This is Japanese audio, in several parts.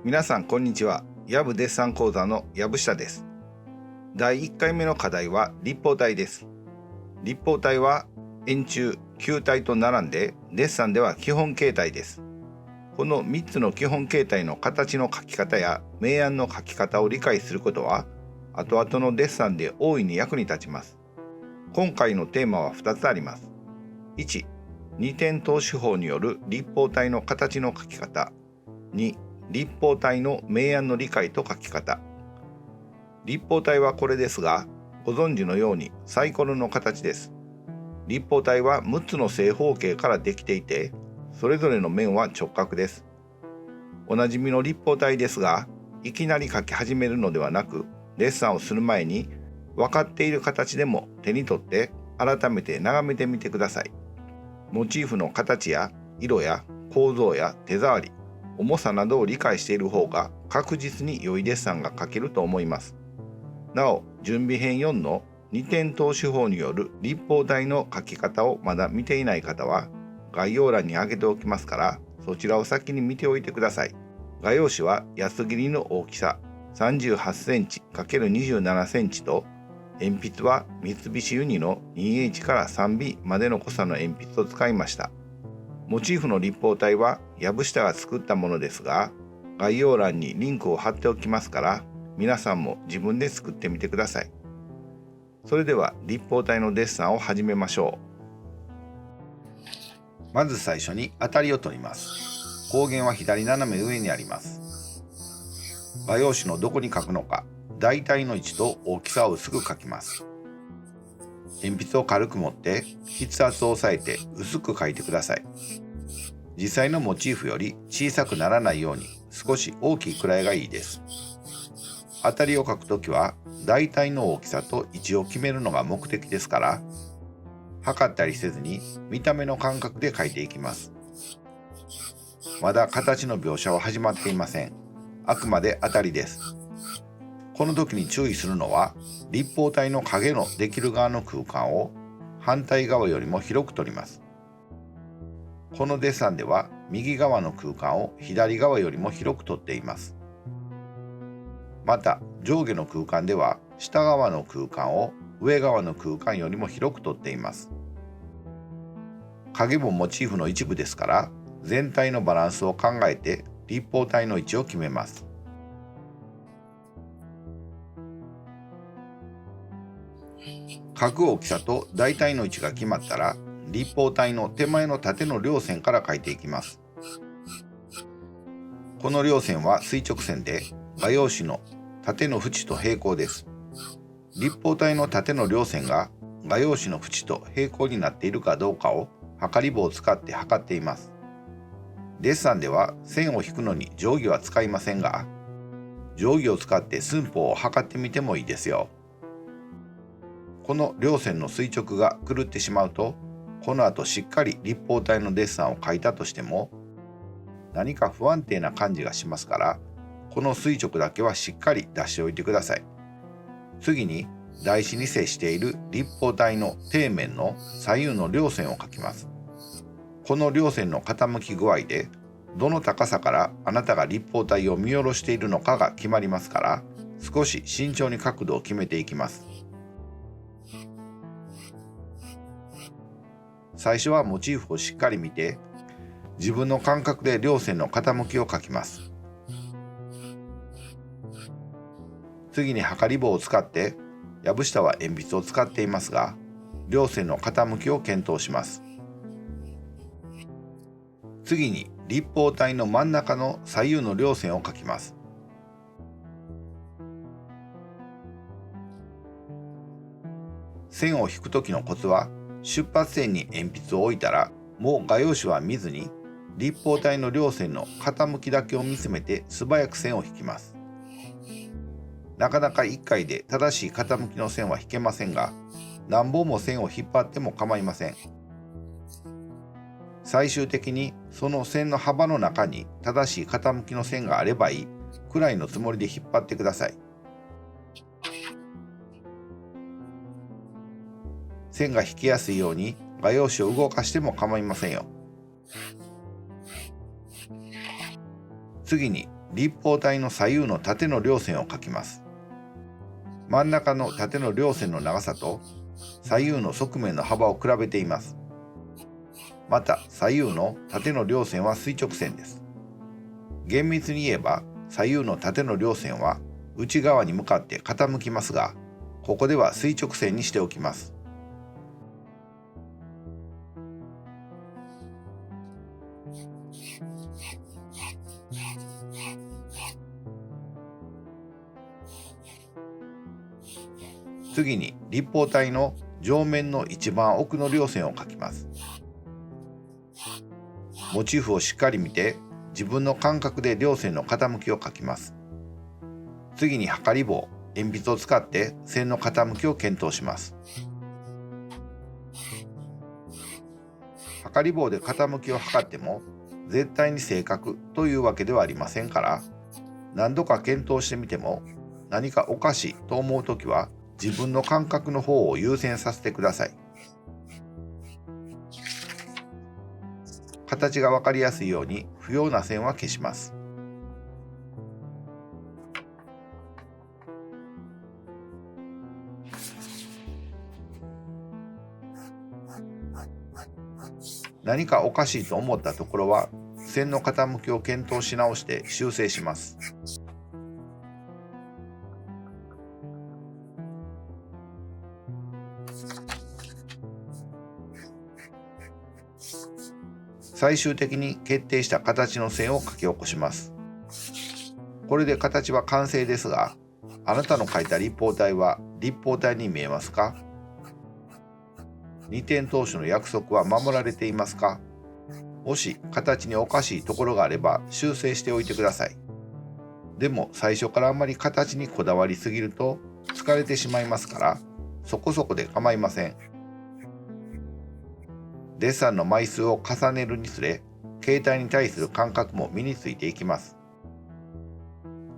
皆さんこんにちは。藪デッサン講座の藪下です。第1回目の課題は立方体です。立方体は円柱、球体と並んでデッサンでは基本形態です。この3つの基本形態の形の描き方や明暗の描き方を理解することは後々のデッサンで大いに役に立ちます。今回のテーマは2つあります。1、二点透視法による立方体の形の描き方。2、立方体の明暗の理解と描き方。立方体はこれですが、ご存知のようにサイコロの形です。立方体は6つの正方形からできていて、それぞれの面は直角です。おなじみの立方体ですが、いきなり描き始めるのではなく、デッサンをする前に分かっている形でも手に取って改めて眺めてみてください。モチーフの形や色や構造や手触り、重さなどを理解している方が確実に良いデッサンが描けると思います。なお、準備編4の二点透視法による立方体の描き方をまだ見ていない方は概要欄に挙げておきますから、そちらを先に見ておいてください。画用紙は安切りの大きさ38センチ ×27 センチと、鉛筆は三菱ユニの 2H から 3B までの濃さの鉛筆を使いました。モチーフの立方体は藪下が作ったものですが、概要欄にリンクを貼っておきますから、皆さんも自分で作ってみてください。それでは立方体のデッサンを始めましょう。まず最初に当たりを取ります。光源は左斜め上にあります。画用紙のどこに描くのか、大体の位置と大きさを薄く描きます。鉛筆を軽く持って筆圧を抑えて薄く描いてください。実際のモチーフより小さくならないように少し大きいくらいがいいです。当たりを描くときは大体の大きさと位置を決めるのが目的ですから、測ったりせずに見た目の感覚で描いていきます。まだ形の描写は始まっていません。あくまで当たりです。この時に注意するのは、立方体の影のできる側の空間を反対側よりも広く取ります。このデッサンでは右側の空間を左側よりも広く取っています。また上下の空間では下側の空間を上側の空間よりも広く取っています。影もモチーフの一部ですから、全体のバランスを考えて立方体の位置を決めます。描く大きさと大体の位置が決まったら、立方体の手前の縦の両線から描いていきます。この両線は垂直線で、画用紙の縦の縁と平行です。立方体の縦の両線が画用紙の縁と平行になっているかどうかを測り棒を使って測っています。デッサンでは線を引くのに定規は使いませんが、定規を使って寸法を測ってみてもいいですよ。この両線の垂直が狂ってしまうと、この後しっかり立方体のデッサンを描いたとしても、何か不安定な感じがしますから、この垂直だけはしっかり出しておいてください。次に台紙に接している立方体の底面の左右の両線を描きます。この両線の傾き具合で、どの高さからあなたが立方体を見下ろしているのかが決まりますから、少し慎重に角度を決めていきます。最初はモチーフをしっかり見て、自分の感覚で両線の傾きを描きます。次に測り棒を使って、藪下は鉛筆を使っていますが、両線の傾きを検討します。次に立方体の真ん中の左右の両線を描きます。線を引く時のコツは、出発点に鉛筆を置いたら、もう画用紙は見ずに立方体の両線の傾きだけを見つめて素早く線を引きます。なかなか1回で正しい傾きの線は引けませんが、何本も線を引っ張っても構いません。最終的にその線の幅の中に正しい傾きの線があればいいくらいのつもりで引っ張ってください。線が引きやすいように画用紙を動かしても構いませんよ。次に立方体の左右の縦の両線を描きます。真ん中の縦の両線の長さと左右の側面の幅を比べています。また左右の縦の両線は垂直線です。厳密に言えば左右の縦の両線は内側に向かって傾きますが、ここでは垂直線にしておきます。次に立方体の上面の一番奥の両線を描きます。モチーフをしっかり見て自分の感覚で両線の傾きを描きます。次に測り棒、鉛筆を使って線の傾きを検討します。測り棒で傾きを測っても絶対に正確というわけではありませんから、何度か検討してみても何かおかしいと思うときは自分の感覚の方を優先させてください。形がわかりやすいように不要な線は消します。何かおかしいと思ったところは線の傾きを検討し直して修正します。最終的に決定した形の線を書き起こします。これで形は完成ですが、あなたの描いた立方体は立方体に見えますか？二点透視の約束は守られていますか？もし形におかしいところがあれば修正しておいてください。でも最初からあまり形にこだわりすぎると疲れてしまいますから、そこそこで構いません。デッサンの枚数を重ねるにつれ、形態に対する感覚も身についていきます。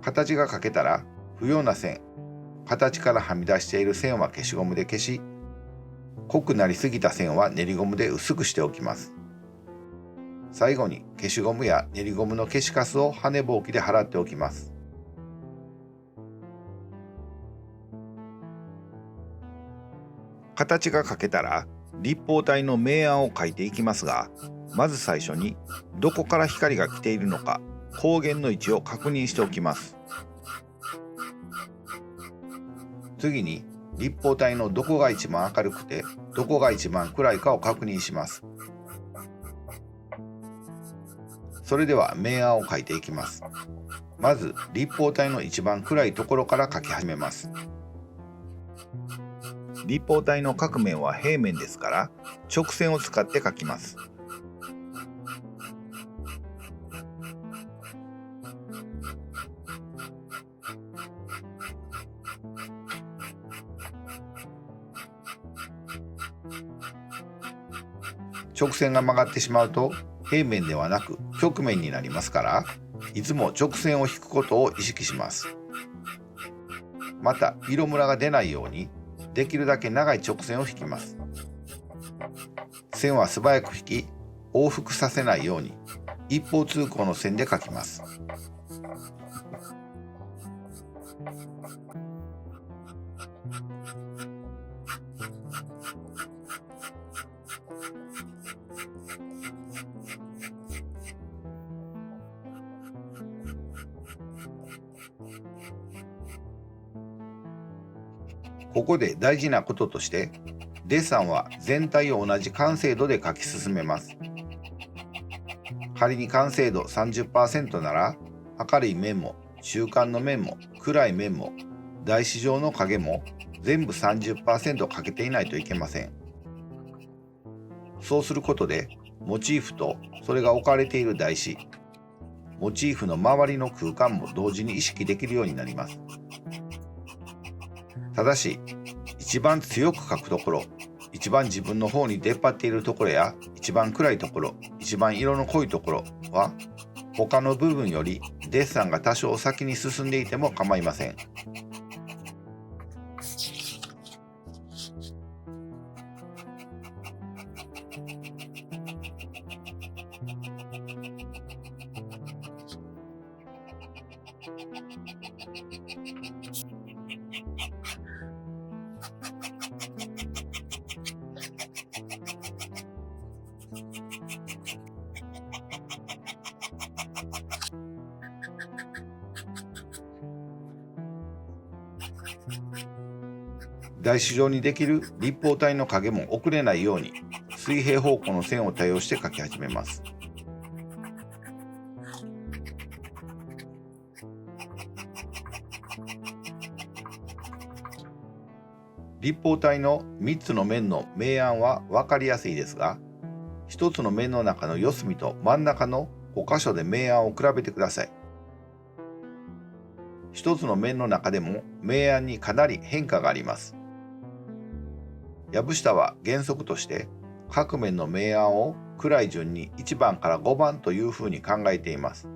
形が描けたら不要な線、形からはみ出している線は消しゴムで消し、濃くなりすぎた線は練りゴムで薄くしておきます。最後に消しゴムや練りゴムの消しカスを跳ねぼうきで払っておきます。形が描けたら立方体の明暗を描いていきますが、まず最初にどこから光が来ているのか光源の位置を確認しておきます。次に立方体のどこが一番明るくてどこが一番暗いかを確認します。それでは明暗を描いていきます。まず立方体の一番暗いところから描き始めます。立方体の各面は平面ですから直線を使って描きます。直線が曲がってしまうと平面ではなく曲面になりますから、いつも直線を引くことを意識します。また色ムラが出ないようにできるだけ長い直線を引きます。線は素早く引き往復させないように一方通行の線で描きます。ここで大事なこととして、デッサンは全体を同じ完成度で描き進めます。仮に完成度 30% なら、明るい面も中間の面も暗い面も台紙上の影も全部 30% 描けていないといけません。そうすることでモチーフとそれが置かれている台紙、モチーフの周りの空間も同時に意識できるようになります。ただし、一番強く描くところ、一番自分の方に出っ張っているところや一番暗いところ、一番色の濃いところは他の部分よりデッサンが多少先に進んでいても構いません。台紙上にできる立方体の影も遅れないように水平方向の線を多用して描き始めます。立方体の3つの面の明暗は分かりやすいですが、1つの面の中の四隅と真ん中の5箇所で明暗を比べてください。1つの面の中でも明暗にかなり変化があります。藪下は原則として各面の明暗を暗い順に1番から5番というふうに考えています。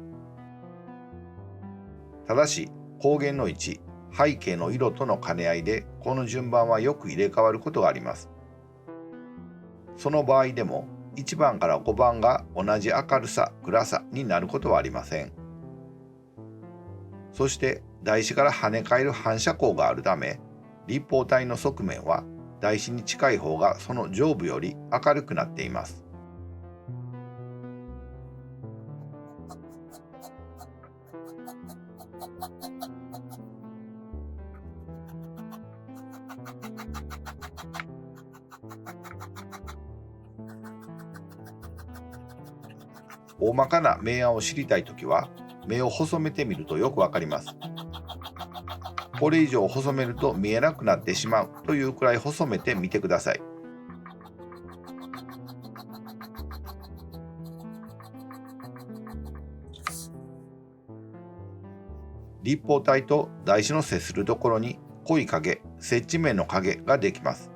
ただし光源の位置、背景の色との兼ね合いでこの順番はよく入れ替わることがあります。その場合でも1番から5番が同じ明るさ、暗さになることはありません。そして台紙から跳ね返る反射光があるため、立方体の側面は台紙に近い方がその上部より明るくなっています。大まかな明暗を知りたいときは、目を細めてみるとよくわかります。これ以上細めると見えなくなってしまうというくらい細めてみてください。立方体と台紙の接するところに濃い影、接地面の影ができます。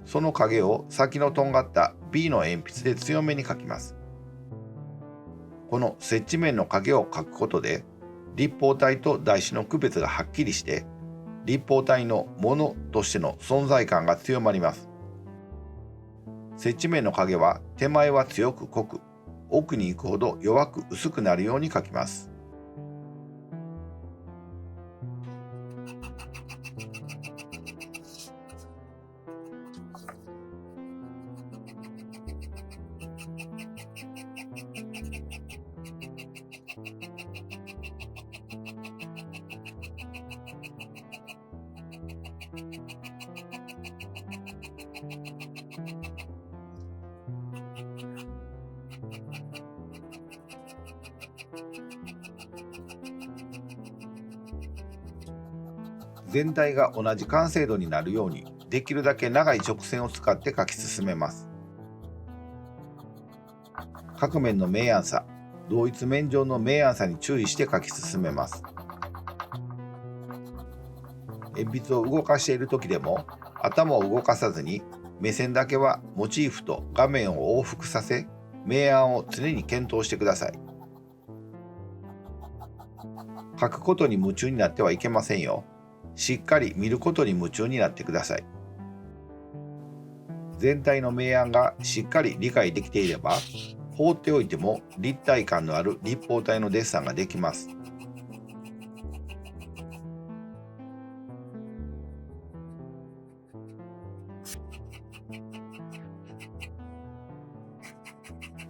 その影を先のとんがった B の鉛筆で強めに描きます。この接地面の影を描くことで、立方体と台紙の区別がはっきりして、立方体のものとしての存在感が強まります。接地面の影は手前は強く濃く、奥に行くほど弱く薄くなるように描きます。全体が同じ完成度になるように、できるだけ長い直線を使って描き進めます。各面の明暗差、同一面上の明暗差に注意して描き進めます。鉛筆を動かしている時でも、頭を動かさずに目線だけはモチーフと画面を往復させ、明暗を常に検討してください。描くことに夢中になってはいけませんよ。しっかり見ることに夢中になってください。全体の明暗がしっかり理解できていれば、放っておいても立体感のある立方体のデッサンができます。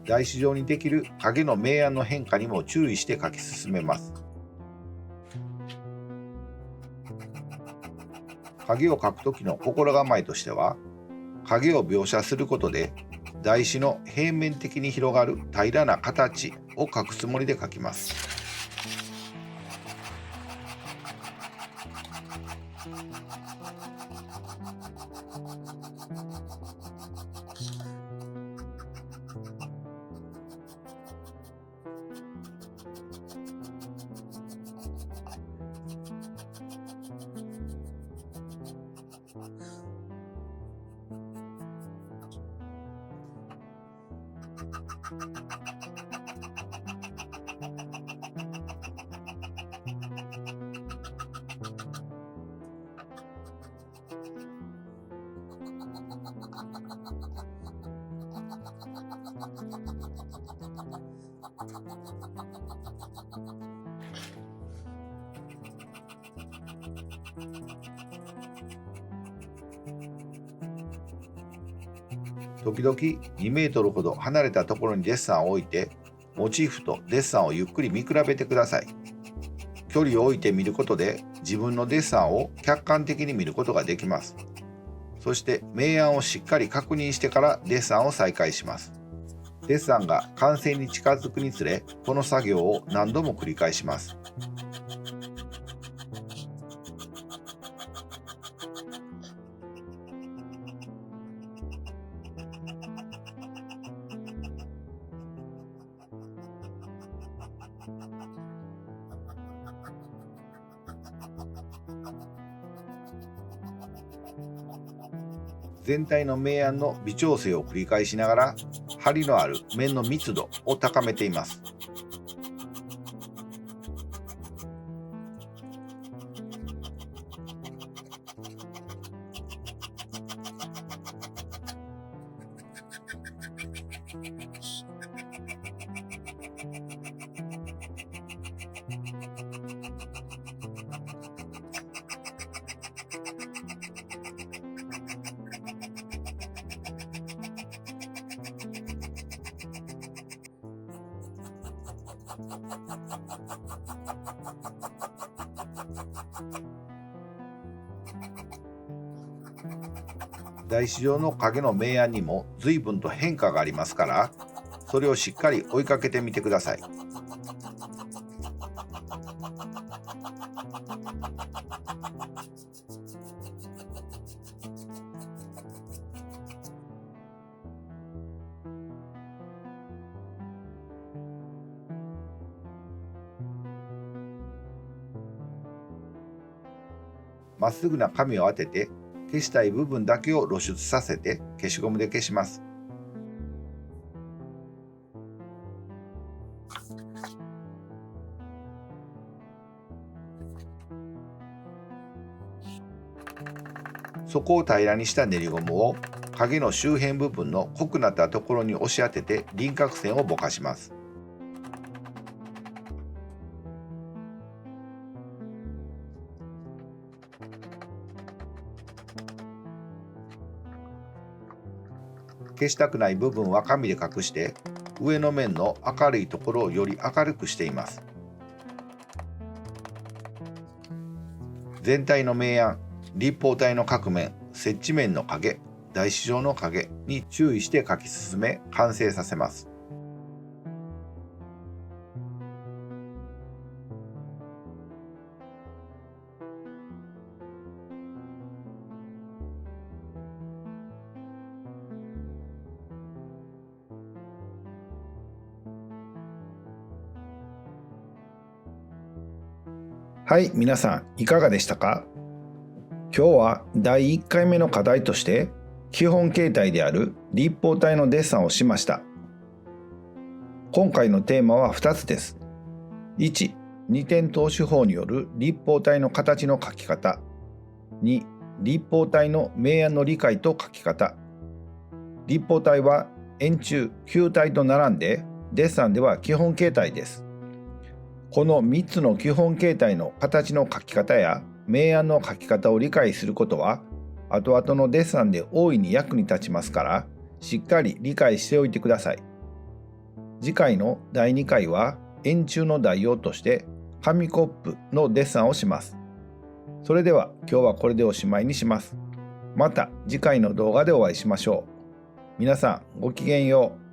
台紙上にできる影の明暗の変化にも注意して描き進めます。影を描くときの心構えとしては、影を描写することで台紙の平面的に広がる平らな形を描くつもりで描きます。時々2メートルほど離れたところにデッサンを置いて、モチーフとデッサンをゆっくり見比べてください。距離を置いて見ることで自分のデッサンを客観的に見ることができます。そして明暗をしっかり確認してからデッサンを再開します。デッサンが完成に近づくにつれ、この作業を何度も繰り返します。全体の明暗の微調整を繰り返しながら、張りのある面の密度を高めています。台紙上の影の明暗にも随分と変化がありますから、それをしっかり追いかけてみてください。まっすぐな紙を当てて、消したい部分だけを露出させて消しゴムで消します。底を平らにした練りゴムを影の周辺部分の濃くなったところに押し当てて輪郭線をぼかします。消したくない部分は紙で隠して、上の面の明るいところをより明るくしています。全体の明暗、立方体の各面、接地面の影、台紙上の影に注意して書き進め完成させます。はい、皆さんいかがでしたか？今日は第1回目の課題として基本形態である立方体のデッサンをしました。今回のテーマは2つです。1、二点透視法による立方体の形の描き方。2、立方体の明暗の理解と描き方。立方体は円柱、球体と並んで、デッサンでは基本形態です。この3つの基本形態の形の描き方や明暗の描き方を理解することは、後々のデッサンで大いに役に立ちますから、しっかり理解しておいてください。次回の第2回は、円柱の代用として紙コップのデッサンをします。それでは今日はこれでおしまいにします。また次回の動画でお会いしましょう。皆さんごきげんよう。